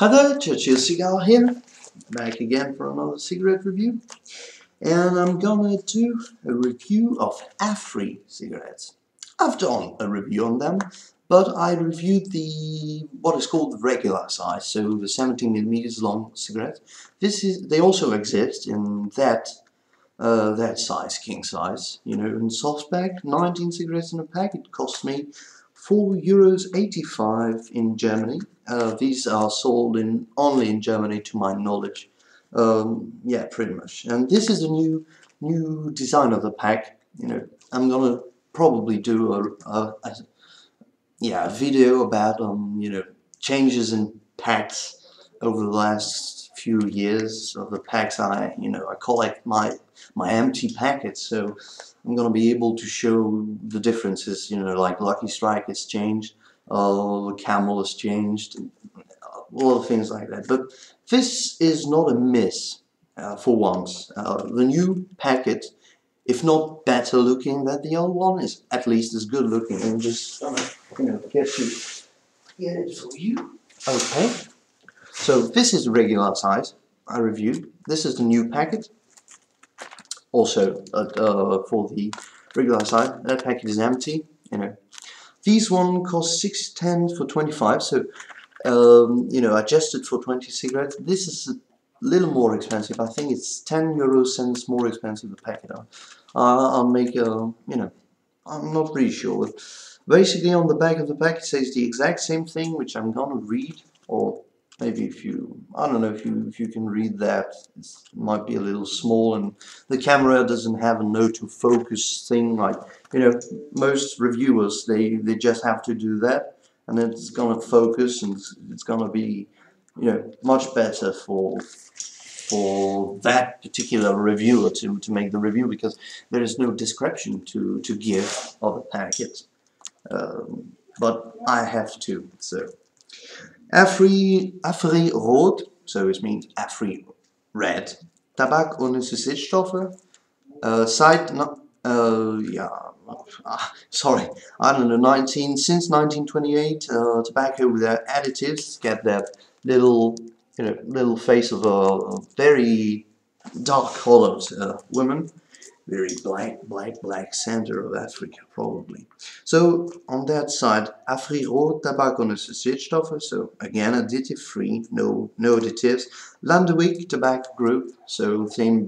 Hi there, Churchill Cigar here, back again for another cigarette review, and I'm gonna do a review of Afri cigarettes. I've done a review on them, but I reviewed what is called the regular size, so the 17mm long cigarette. They also exist in that size, king size, in soft pack, 19 cigarettes in a pack. It cost me €4.85 in Germany. These are sold only in Germany, to my knowledge. Yeah, pretty much. And this is a new design of the pack. I'm gonna probably do a video about changes in packs over the last few years of the packs. I collect my empty packets, so I'm gonna be able to show the differences. Like Lucky Strike has changed, the Camel has changed, a lot of things like that. But this is not a miss for once. The new packet, if not better looking than the old one, is at least as good looking. And just get it for you. Okay. So this is the regular size I reviewed. This is the new packet. Also, for the regular size, that packet is empty. These one cost $6.10 for 25. So, adjusted for 20 cigarettes. This is a little more expensive. I think it's 10 euro cents more expensive the packet. I'll make I'm not really sure. But basically, on the back of the pack it says the exact same thing, which I'm gonna read, or maybe I don't know if you can read that. It might be a little small, and the camera doesn't have a autofocus thing like most reviewers. They just have to do that, and it's gonna focus, and it's gonna be much better for that particular reviewer to make the review, because there is no description to give of a packet. But I have to. So Afri Rot, so it means Afri Red. Tabak ohne Süßstoffe. Sorry, I don't know. Since 1928, tobacco without additives. Get that little face of a very dark-colored woman. Very black center of Africa, probably. So on that side, Afri Rot, Tabak ohne Süßstoffe, so again additive free, no additives. Landewick Tobacco Group, so same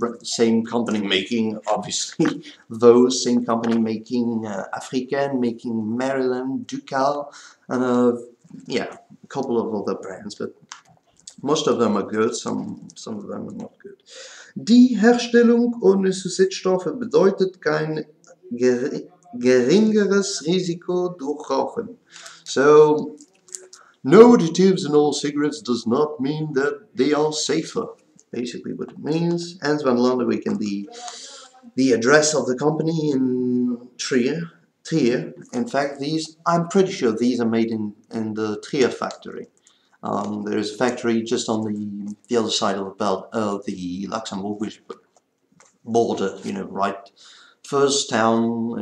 company making, obviously, those same company making African, making Maryland, Ducal, and a couple of other brands, but most of them are good, some of them are not good. Die Herstellung ohne Zusatzstoffe bedeutet kein geringeres Risiko durch Rauchen. So, no additives in all cigarettes does not mean that they are safer. Basically what it means. Hans van Landewick, and the address of the company in Trier. In fact, I'm pretty sure these are made in the Trier factory. There's a factory just on the other side of the Luxembourgish border, right first town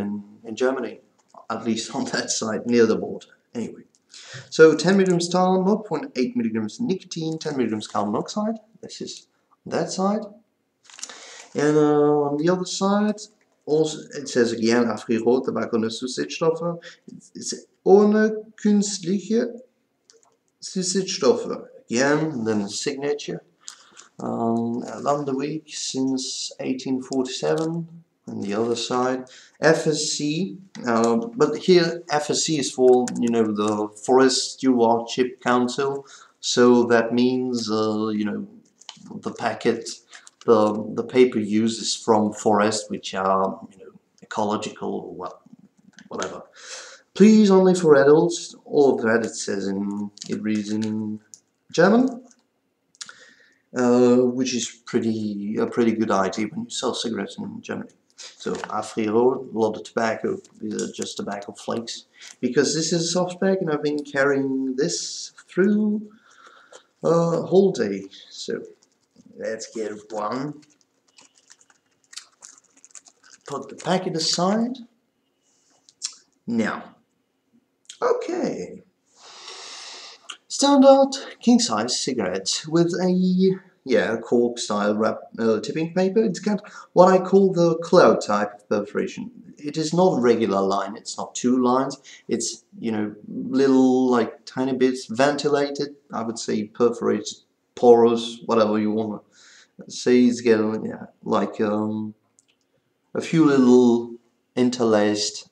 in Germany, at least on that side, near the border. Anyway, so 10 milligrams tar, 0.8 milligrams nicotine, 10 milligrams carbon monoxide. This is on that side. And on the other side, also it says again, Afri Rot, Tabak ohne Zusatzstoffe. It's ohne künstliche Süßstoffe. Again, then the signature. Landewick since 1847. On the other side, FSC. But here FSC is for the Forest Stewardship Council. So that means the packet, the paper used is from forest, which are ecological, well, whatever. Please only for adults. All of that it reads in German, which is a pretty good idea when you sell cigarettes in Germany. So Afri Rot, a lot of tobacco. These are just tobacco flakes, because this is a soft pack, and I've been carrying this through a whole day. So let's get one. Put the packet aside. Now. Okay. Standard king-size cigarette with a cork style tipping paper. It's got what I call the cloud type of perforation. It is not a regular line, it's not two lines, it's, you know, little like tiny bits ventilated, I would say perforated, porous, whatever you want to say. It's getting, yeah, like a few little interlaced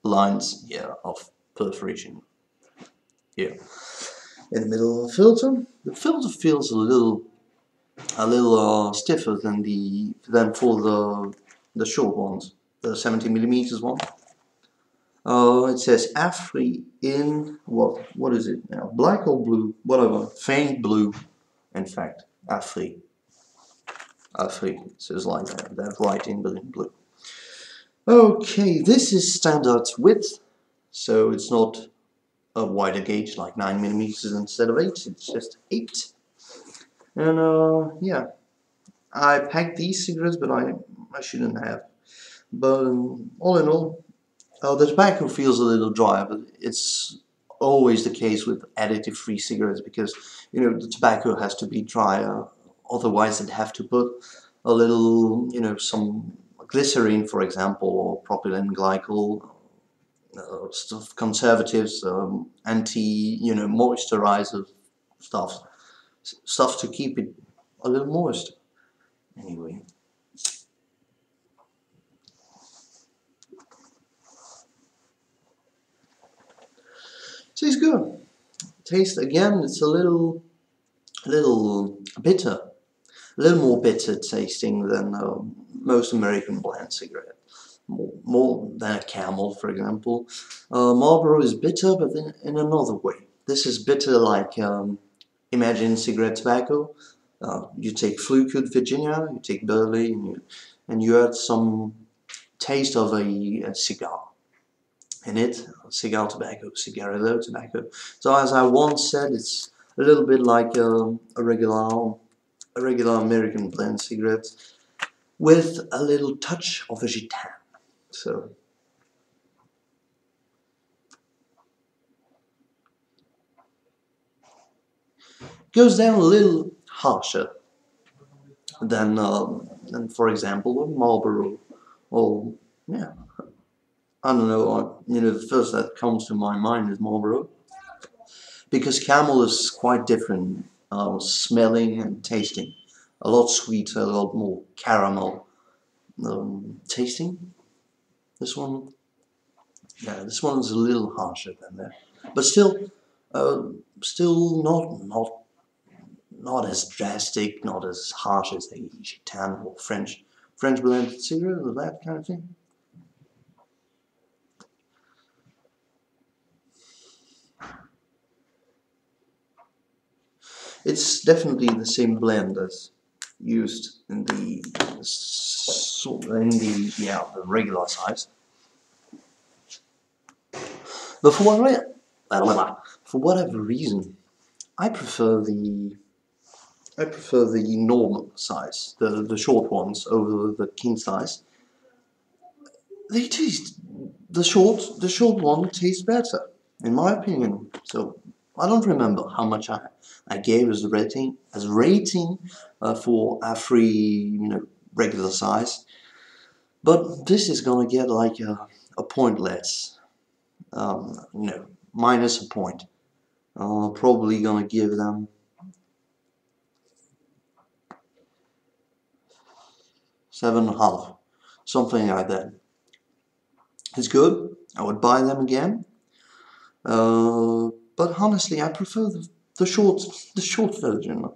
lines, yeah, of perforation here in the middle of the filter. The filter feels a little stiffer than for the short ones, the 70mm one. It says Afri in what is it now? Black or blue? Whatever. Faint blue. In fact, Afri. Afri. It says like that. That writing, but in blue. Okay, this is standard width, so it's not a wider gauge like 9mm instead of 8. It's just 8. And yeah, I packed these cigarettes, but I shouldn't have. But all in all, the tobacco feels a little dry, but it's always the case with additive-free cigarettes because, you know, the tobacco has to be drier. Otherwise, they'd have to put a little, you know, some glycerine, for example, or propylene glycol, stuff, conservatives, you know, moisturizer stuff to keep it a little moist. Anyway. Tastes good. Taste again, it's a little bitter, a little more bitter tasting than most American blend cigarette. More than a Camel, for example. Marlboro is bitter, but in another way. This is bitter like imagine cigarette tobacco. You take Fluke, Virginia, you take Burley, and you add some taste of a cigar in it, cigar tobacco, cigarillo tobacco. So as I once said, it's a little bit like a regular American blend cigarette with a little touch of a gitan. So goes down a little harsher than for example a Marlboro, or yeah, I don't know. You know, the first that comes to my mind is Marlboro, because Camel is quite different, smelling and tasting, a lot sweeter, a lot more caramel tasting. This one, yeah, this one's a little harsher than that, but still, not as drastic, not as harsh as a Gitan or French blended cigarette or that kind of thing. It's definitely the same blend as used in the the regular size. But for whatever reason, I prefer the normal size, the short ones over the king size. They taste the short one tastes better, in my opinion. So I don't remember how much I gave as rating for Afri, you know, regular size, but this is gonna get like a point less, you know, minus a point. Probably gonna give them 7.5, something like that. It's good. I would buy them again. But honestly, I prefer the short version.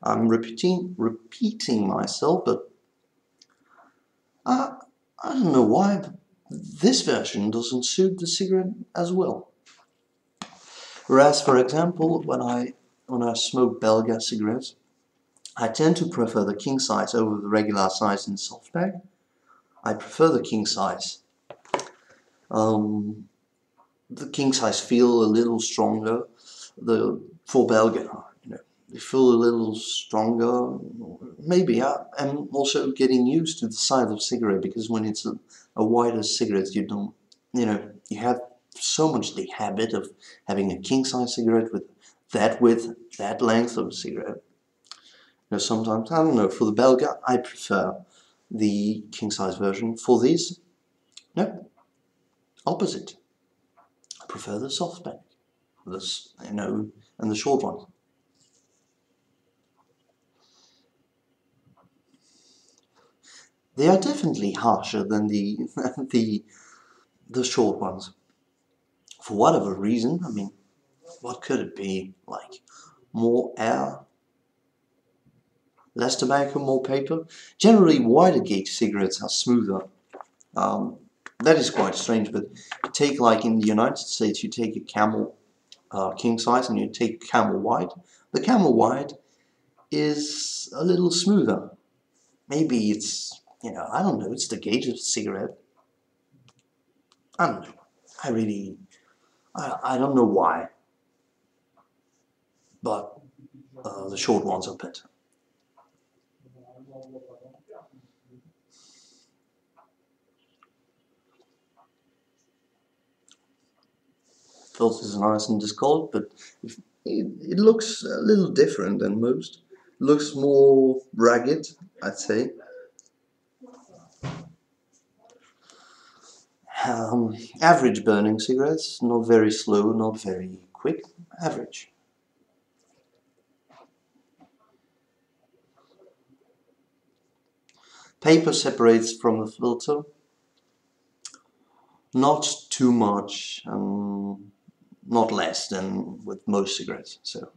I'm repeating myself, but I don't know why this version doesn't suit the cigarette as well. Whereas, for example, when I smoke Belga cigarettes, I tend to prefer the king size over the regular size in soft pack. I prefer the king size. The king size feel a little stronger. For Belga, you know, they feel a little stronger. Maybe I'm also getting used to the size of cigarette, because when it's a wider cigarette, you don't, you know, you have so much the habit of having a king size cigarette with that width, that length of a cigarette. Sometimes, I don't know, for the Belga, I prefer the king-size version. For these, no, opposite. I prefer the soft pack, and the short one. They are definitely harsher than the the short ones. For whatever reason, I mean, what could it be? Like, more air, less tobacco, more paper? Generally, wider gauge cigarettes are smoother. That is quite strange, but take, like in the United States, you take a Camel king size and you take Camel White. The Camel White is a little smoother. Maybe it's, I don't know, it's the gauge of the cigarette. I don't know. I don't know why, but the short ones are better. Filter is nice and discolored, but it looks a little different than most. It looks more ragged, I'd say. Average burning cigarettes, not very slow, not very quick, average. Paper separates from the filter, not too much, not less than with most cigarettes. So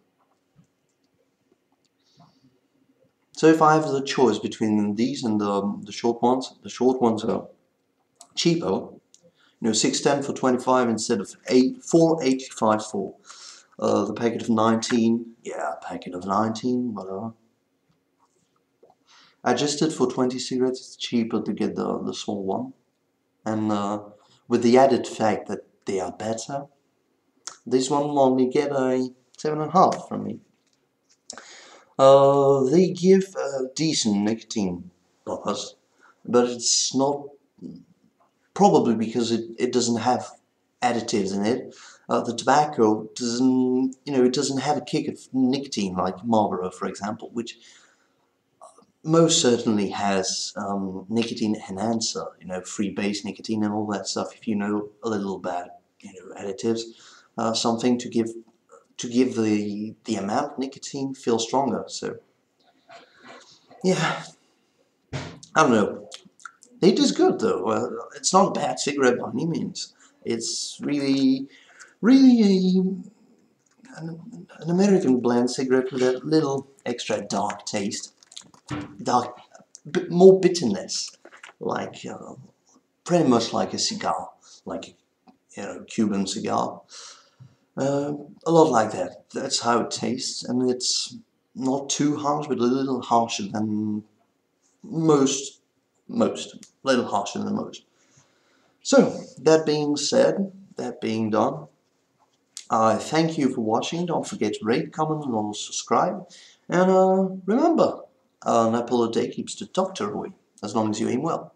if I have the choice between these and the short ones are cheaper. 610 for 25 instead of 485 for the packet of 19. Yeah, packet of 19, whatever. Adjusted for 20 cigarettes, it's cheaper to get the small one. And with the added fact that they are better, this one will only get a 7.5 from me. They give a decent nicotine buzz, but it's not, probably because it doesn't have additives in it. The tobacco doesn't, it doesn't have a kick of nicotine like Marlboro, for example, which most certainly has nicotine enhancer, free base nicotine and all that stuff. If you know a little about, additives, something to give the amount of nicotine feel stronger. So yeah, I don't know. It is good though. It's not a bad cigarette by any means. It's really an American blend cigarette with a little extra dark taste, more bitterness, like pretty much like a cigar, like a Cuban cigar. A lot like that. That's how it tastes, and it's not too harsh, but a little harsher than most, a little harsher than most. So, that being said, that being done, I thank you for watching. Don't forget to rate, comment, and subscribe. And remember, an apple a day keeps the doctor away, as long as you aim well.